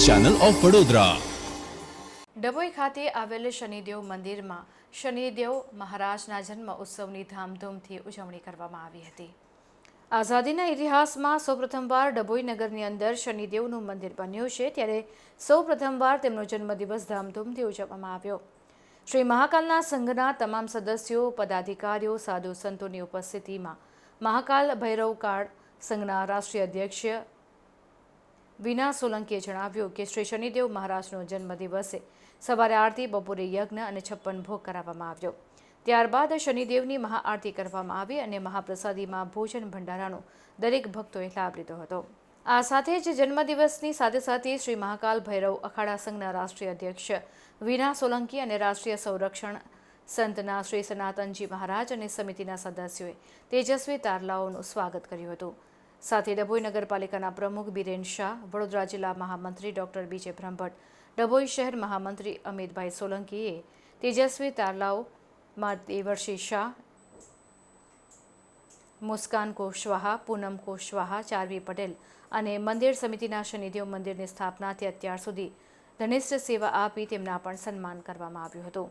News channel of Vadodara. Dabhoi ખાતે આવેલ શનિદેવ મંદિરમાં શનિદેવ મહારાજના જન્મ ઉત્સવની ધામધૂમથી ઉજવણી કરવામાં આવી હતી। આઝાદીના ઇતિહાસમાં સૌપ્રથમવાર ડભોઈ નગરની અંદર શનિદેવનું મંદિર બન્યું છે, ત્યારે સૌપ્રથમવાર તેમનો જન્મદિવસ ધામધૂમથી ઉજવવામાં આવ્યો। શ્રી મહાકાલના સંઘના તમામ સદસ્યો, પદાધિકારીઓ, સાધુ સંતોની ઉપસ્થિતિમાં મહાકાલ ભૈરવકાળ સંઘના રાષ્ટ્રીય અધ્યક્ષ વિના સોલંકીએ જણાવ્યું કે શ્રી શનિદેવ મહારાજનો જન્મદિવસે સવારે આરતી, બપોરે યજ્ઞ અને 56 ભોગ કરાવવામાં આવ્યો। ત્યારબાદ શનિદેવની મહાઆરતી કરવામાં આવી અને મહાપ્રસાદીમાં ભોજન ભંડારાનો દરેક ભક્તોએ લાભ લીધો હતો। આ સાથે જ જન્મદિવસની સાથે સાથે શ્રી મહાકાલ ભૈરવ અખાડા સંઘના રાષ્ટ્રીય અધ્યક્ષ વિના સોલંકી અને રાષ્ટ્રીય સંરક્ષણ સંતના શ્રી સનાતનજી મહારાજ અને સમિતિના સદસ્યોએ તેજસ્વી તારલાઓનું સ્વાગત કર્યું હતું। સાથે ડભોઈ નગરપાલિકાના પ્રમુખ બિરેન શાહ, વડોદરા જિલ્લા મહામંત્રી ડોક્ટર બીજે બ્રહ્મભટ્ટ, ડભોઈ શહેર મહામંત્રી અમિતભાઈ સોલંકીએ તેજસ્વી તારલાઓમાં દેવર્ષિ શાહ, મુસ્કાન કુશવાહા, પૂનમ કુશવાહા, ચારવી પટેલ અને મંદિર સમિતિના શનિદેવ મંદિરની સ્થાપનાથી અત્યાર સુધી ધનિષ્ઠ સેવા આપી તેમના પણ સન્માન કરવામાં આવ્યું હતું।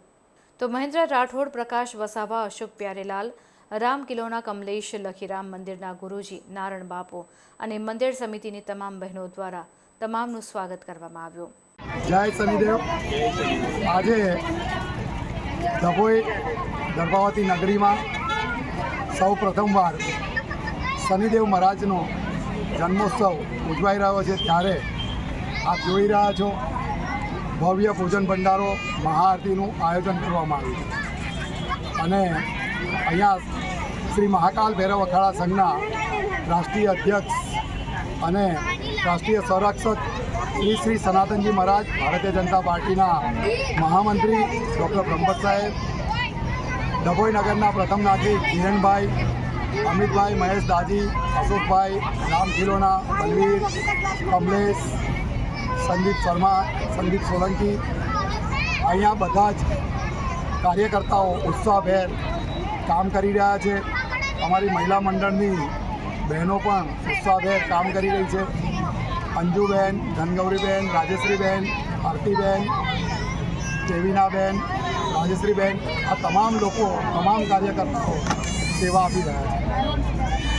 તો મહેન્દ્ર રાઠોડ, પ્રકાશ વસાવા, અશોક પ્યારેલાલ, રામ કિલોના કમલેશ, લખીરામ મંદિરના ગુરુજી નારણ બાપુ અને મંદિર સમિતિની તમામ બહેનો દ્વારા તમામનું સ્વાગત કરવામાં આવ્યું। જય શનિદેવ। આજે ડભોઈ દર્ભાવતી નગરીમાં સૌ પ્રથમવાર શનિદેવ મહારાજનો જન્મોત્સવ ઉજવાઈ રહ્યો છે, ત્યારે આપ જોઈ રહ્યા છો ભવ્ય પૂજન ભંડારો, મહાઆરતીનું આયોજન કરવામાં આવ્યું છે અને અહીંયા શ્રી મહાકાલ ભૈરવ અખાડા સંઘના રાષ્ટ્રીય અધ્યક્ષ અને રાષ્ટ્રીય સંરક્ષક શ્રી સનાતનજી મહારાજ, ભારતીય જનતા પાર્ટીના મહામંત્રી ડૉક્ટર બ્રહ્મભટ્ટ સાહેબ, ડભોઈ નગરના પ્રથમ નાગરિક હિરણભાઈ, અમિતભાઈ, મહેશ દાજી, અશોકભાઈ, રામ કિલોના, બલવીર, કમલેશ, સંદીપ શર્મા, સંદીપ સોલંકી, અહીંયા બધા જ કાર્યકર્તાઓ ઉત્સાહભેર કામ કરી રહ્યા છે। અમારી મહિલા મંડળની બહેનો પણ ઉત્સાહભેર કામ કરી રહી છે। અંજુબેન, ધનગૌરીબેન, રાજેશ્રીબેન, આરતીબેન, કેવિનાબેન, રાજેશ્રીબેન, આ તમામ લોકો, તમામ કાર્યકર્તાઓ સેવા આપી રહ્યા છે।